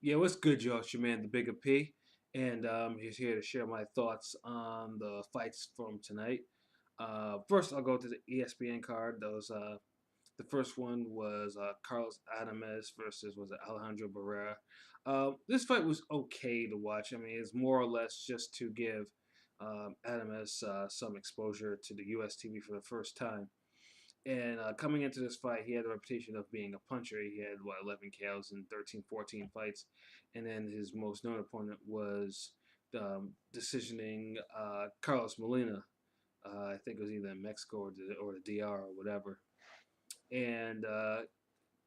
Yeah, what's good, y'all? It's your man, the Bigga P, and he's here to share my thoughts on the fights from tonight. First, I'll go to the ESPN card. The first one was Carlos Adames versus was it Alejandro Barrera. This fight was okay to watch. I mean, it's more or less just to give Adames some exposure to the U.S. TV for the first time. And coming into this fight, he had a reputation of being a puncher. He had, 11 KOs in 13, 14 fights. And then his most known opponent was decisioning Carlos Molina. I think it was either in Mexico or the DR or whatever. And,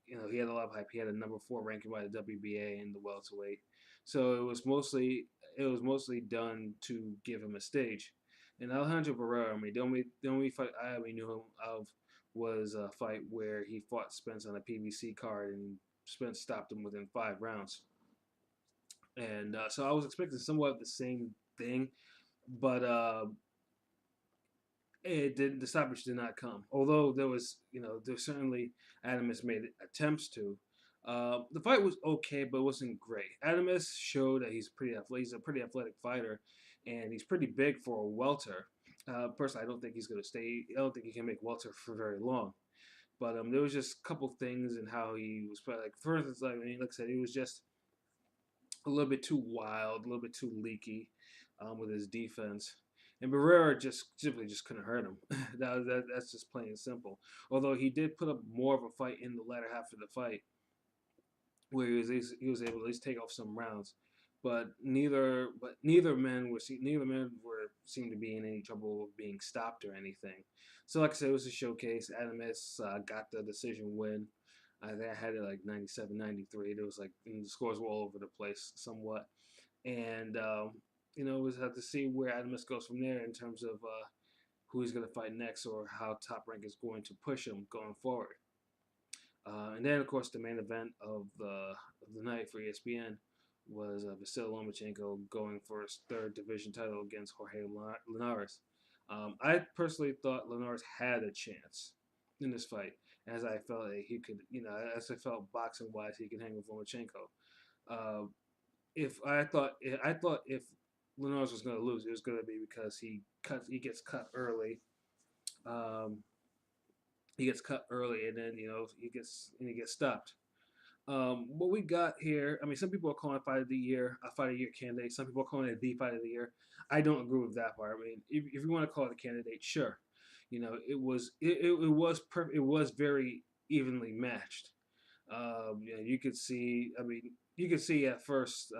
he had a lot of hype. He had a number 4 ranking by the WBA in the welterweight. So it was mostly done to give him a stage. And Alejandro Barrera, I mean, the only fight I knew him of was a fight where he fought Spence on a PBC card, and Spence stopped him within 5 rounds. And so I was expecting somewhat of the same thing, but the stoppage did not come. Although there certainly Adamus made attempts to. The fight was okay, but it wasn't great. Adamus showed that he's a pretty athletic fighter, and he's pretty big for a welter. Personally, I don't think he's going to stay. I don't think he can make welter for very long. But there was just a couple things in how he was playing. Like for instance, like I said, he was just a little bit too wild, a little bit too leaky with his defense. And Barrera just simply just couldn't hurt him. That's just plain and simple. Although he did put up more of a fight in the latter half of the fight, where he was able to at least take off some rounds. But neither men were seemed to be in any trouble of being stopped or anything. So like I said, it was a showcase. Adames got the decision win. I think I had it like 97-93. There was the scores were all over the place somewhat, and we'll have to see where Adamus goes from there in terms of who he's going to fight next or how Top Rank is going to push him going forward. And then, of course, the main event of the night for ESPN was Vasyl Lomachenko going for his third division title against Jorge Linares. I personally thought Linares had a chance in this fight, as I felt that he could, as I felt boxing wise, he could hang with Lomachenko. Uh, if I thought if Linares was going to lose, it was going to be because he gets cut early. Um, he gets cut early, and then he gets stopped. What we got here, I mean, some people are calling Fight of the Year a Fight of the Year candidate. Some people are calling it the Fight of the Year. I don't agree with that part. I mean, if you want to call it a candidate, sure. It was very evenly matched. You could see. I mean, you could see at first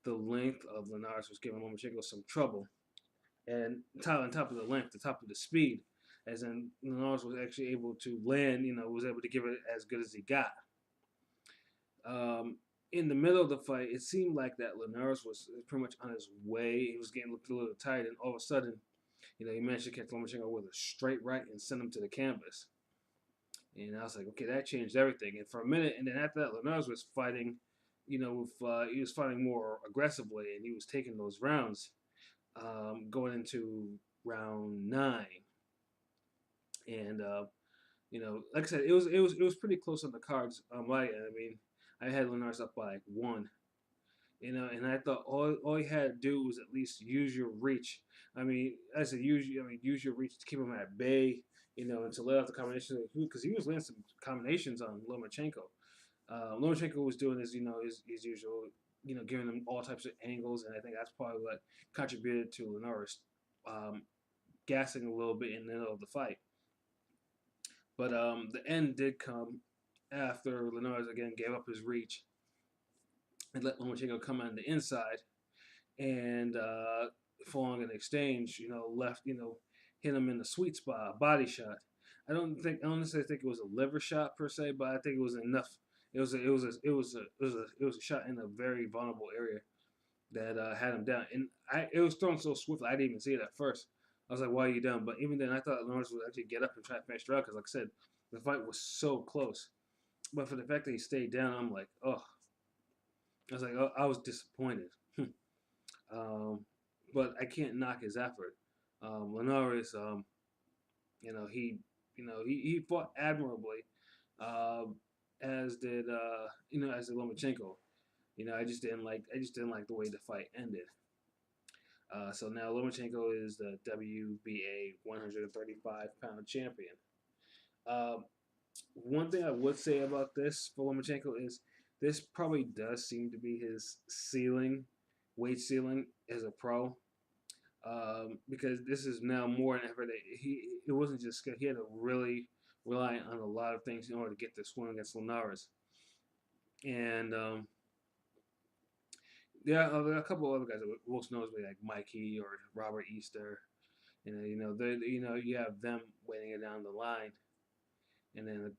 the length of Linares was giving Lomachenko some trouble, and on top of the length, the top of the speed, as in Linares was actually able to land. Was able to give it as good as he got. In the middle of the fight, it seemed like that Linares was pretty much on his way. He was getting a little tired, and all of a sudden, he managed to catch Lomachenko with a straight right and send him to the canvas. And I was like, okay, that changed everything. And for a minute, and then after that, Linares was fighting, he was fighting more aggressively, and he was taking those rounds, going into round 9. And like I said, it was pretty close on the cards. I had Linares up by 1. And I thought all you had to do was at least use your reach. I mean, I said use your reach to keep him at bay. And to let out the combinations because he was landing some combinations on Lomachenko. Lomachenko was doing his usual, giving him all types of angles, and I think that's probably what contributed to Linares gassing a little bit in the middle of the fight. But the end did come after Linares again gave up his reach and let Lomachenko come on the inside, and following an exchange, hit him in the sweet spot, a body shot. I don't necessarily think it was a liver shot per se, but I think it was enough. It was a shot in a very vulnerable area that had him down, and it was thrown so swiftly I didn't even see it at first. I was like, "Why are you down?" But even then, I thought Lawrence would actually get up and try to finish the round because, like I said, the fight was so close. But for the fact that he stayed down, I'm like, oh, I was like, oh, I was disappointed. um, but I can't knock his effort. Linares, he fought admirably, uh, as did Lomachenko. I just didn't like the way the fight ended. So now Lomachenko is the WBA 135-pound champion. Um, One thing I would say about this for Lomachenko is this probably does seem to be his ceiling, weight ceiling as a pro. Because this is now more than ever that it wasn't just skill. He had to really rely on a lot of things in order to get this win against Linares. And there are a couple of other guys that most notably like Mikey or Robert Easter. You have them waiting it down the line, and then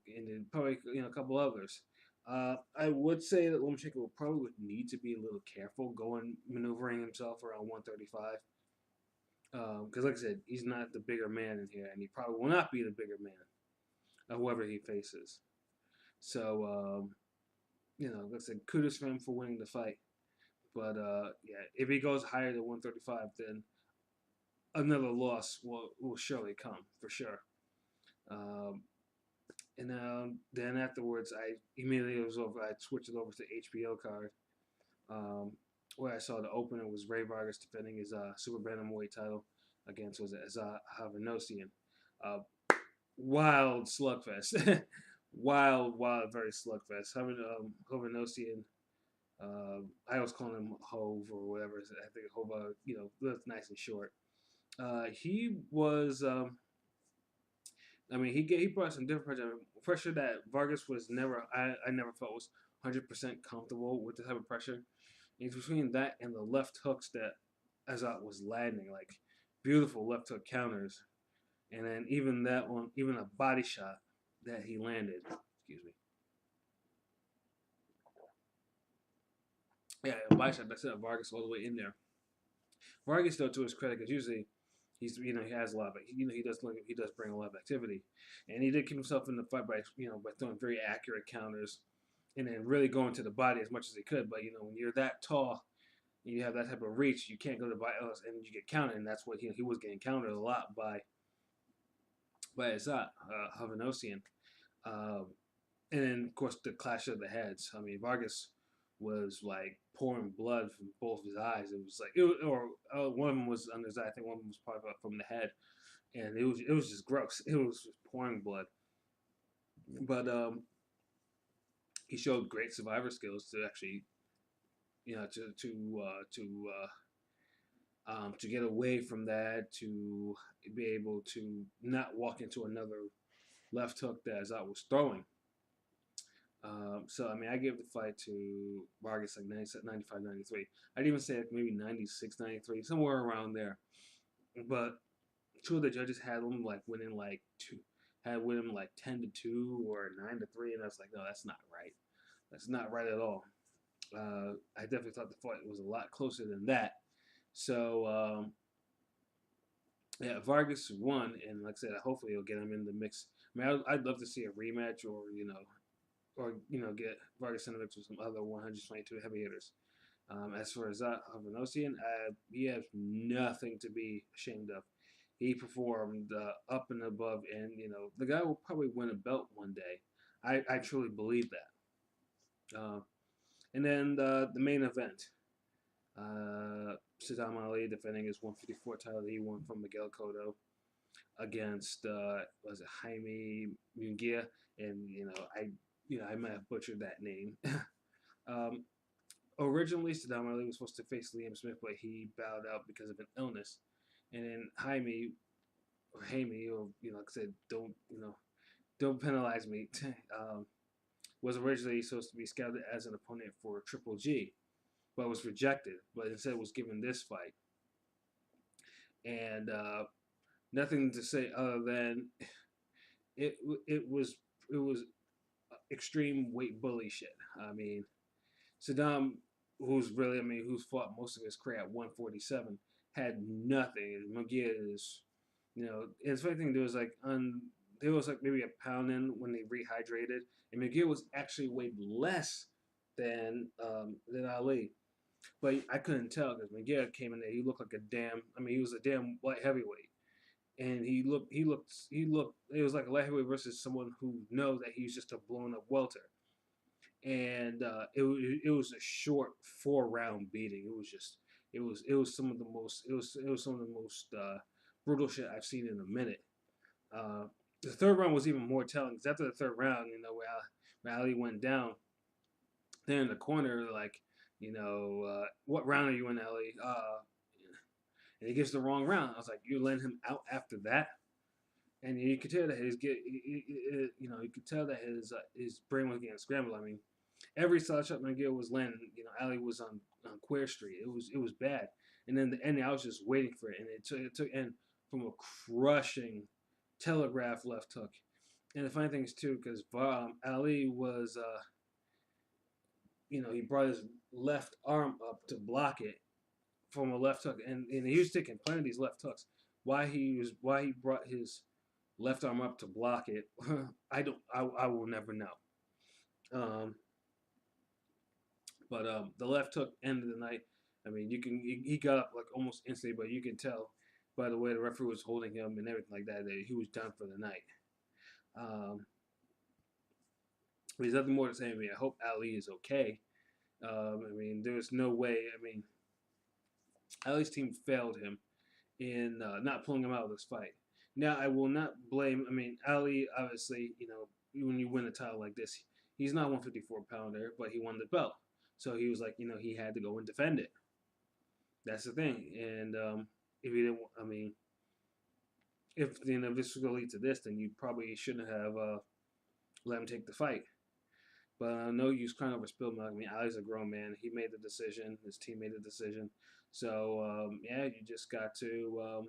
probably a couple others. I would say that Lomachenko probably would need to be a little careful going maneuvering himself around 135. Because like I said, he's not the bigger man in here, and he probably will not be the bigger man of whoever he faces. So like I said, kudos for him for winning the fight. But yeah, if he goes higher than 135, then another loss will surely come for sure. Um, and then afterwards, I immediately was over. I switched it over to HBO card, where I saw the opener was Ray Vargas defending his super bantamweight title against Hovhannisyan. Uh, Wild slugfest, wild, very slugfest. Hovhannisyan. I always call him Hove or whatever. I think Hova, that's nice and short. He was. He brought some different pressure that Vargas was never. I never felt was 100% comfortable with the type of pressure. It's between that and the left hooks that Azat was landing, like beautiful left hook counters, and then even that one, even a body shot that he landed. Excuse me. Yeah, a body shot that sent Vargas all the way in there. Vargas, though, to his credit, because usually he has a lot of he does bring a lot of activity, and he did keep himself in the fight by throwing very accurate counters, and then really going to the body as much as he could. But when you're that tall, and you have that type of reach, you can't go to the body else, and you get countered, and that's what he was getting countered a lot by Azat Hovhannisyan. Um, and then of course the clash of the heads. I mean, Vargas was like pouring blood from both his eyes. It was like one of them was under his eye. I think one of them was probably from the head, and it was just gross. It was just pouring blood. But he showed great survivor skills to actually to get away from that, to be able to not walk into another left hook that Azat was throwing. So, I gave the fight to Vargas like 95, 93. I'd even say like maybe 96, 93, somewhere around there. But two of the judges had him like winning like 10-2 or 9-3, and I was like, no, that's not right. That's not right at all. I definitely thought the fight was a lot closer than that. So, yeah, Vargas won, and like I said, hopefully he'll get him in the mix. I'd love to see a rematch, or get Vargas in the mix with some other 122 heavy hitters. As for Hovhannisyan, he has nothing to be ashamed of. He performed up and above, and the guy will probably win a belt one day. I truly believe that. And then the main event, Sadam Ali defending his 154 title that he won from Miguel Cotto against was it Jaime Munguia, and I might have butchered that name. Originally, Sadam Ali was supposed to face Liam Smith, but he bowed out because of an illness. And then Jaime, or like I said, don't penalize me. Was originally supposed to be scouted as an opponent for Triple G, but was rejected. But instead was given this fight, and nothing to say other than it was extreme weight bully shit. Sadam, who's fought most of his career at 147, had nothing. Munguia is, and the funny thing, there was like maybe a pound in when they rehydrated, and Munguia was actually weighed less than Ali, but I couldn't tell because Munguia came in there. He looked like he was a damn light heavyweight, and he looked. It was like a light heavyweight versus someone who knows that he's just a blown up welter. and it was a short 4 round beating. It was just it was some of the most it was some of the most brutal shit I've seen in a minute. Uh, the third round was even more telling because after the third round, where Ali went down, they're in the corner like, what round are you in, Ali? And he gives the wrong round. I was like, you let him out after that, and you could tell that you could tell that his brain was getting scrambled. I mean, every solid shot McGill was landing. Ali was on Queer Street. It was bad. And then the ending, I was just waiting for it, and it took and from a crushing telegraph left hook. And the funny thing is too, because Ali was, he brought his left arm up to block it from a left hook, and he was taking plenty of these left hooks. Why he brought his left arm up to block it, I will never know. But the left hook ended the night. I mean, he got up like almost instantly, but you can tell by the way the referee was holding him and everything like that he was done for the night. There's nothing more to say. I mean, I hope Ali is okay. I mean, there's no way. I mean, Ali's team failed him in not pulling him out of this fight. Now, I will not blame. I mean, Ali, obviously, when you win a title like this, he's not a 154 pounder, but he won the belt. So he was like, he had to go and defend it. That's the thing. And if he didn't, I mean, if this was going to lead to this, then you probably shouldn't have let him take the fight. But no use crying over spilled milk. I mean, Ali's a grown man. He made the decision. His team made the decision. So you just got to.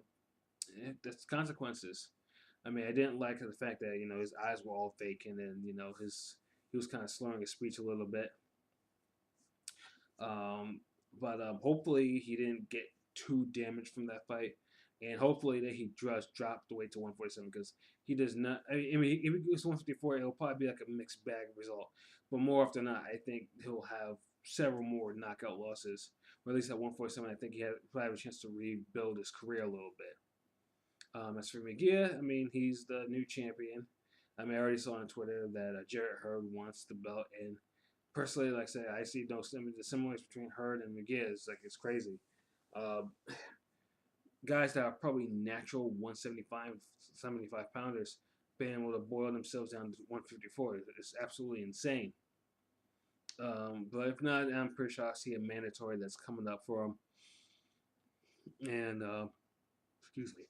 That's consequences. I mean, I didn't like the fact that his eyes were all fake, and then he was kind of slurring his speech a little bit. But hopefully he didn't get too damaged from that fight, and hopefully that he just dropped the weight to 147 because he does not. I mean, if he goes to 154, it'll probably be like a mixed bag result. But more often than not, I think he'll have several more knockout losses, or at least at 147. I think he probably have a chance to rebuild his career a little bit. As for Munguia, I mean, he's the new champion. I mean, I already saw on Twitter that Jarrett Hurd wants the belt, and personally, like I said, I see the similarities between Hurd and Munguia is like it's crazy. Guys that are probably natural 175 pounders being able to boil themselves down to 154 is absolutely insane. But if not, I'm pretty sure I'll see a mandatory that's coming up for him. And excuse me.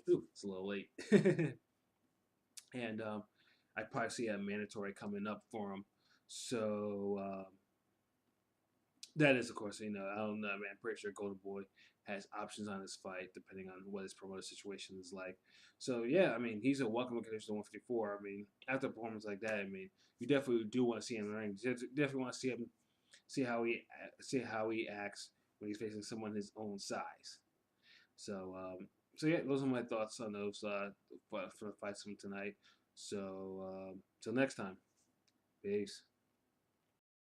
Ooh, it's a little late. And I probably see a mandatory coming up for him. So that is, of course, I don't know. I mean, I'm pretty sure Golden Boy has options on his fight depending on what his promoter situation is like. So yeah, I mean, he's a welcome contender to 154. I mean, after a performance like that, I mean, you definitely do want to see him in the ring. You definitely want to see him, see how he acts when he's facing someone his own size. So yeah, those are my thoughts on those for the fights from tonight. So till next time, peace.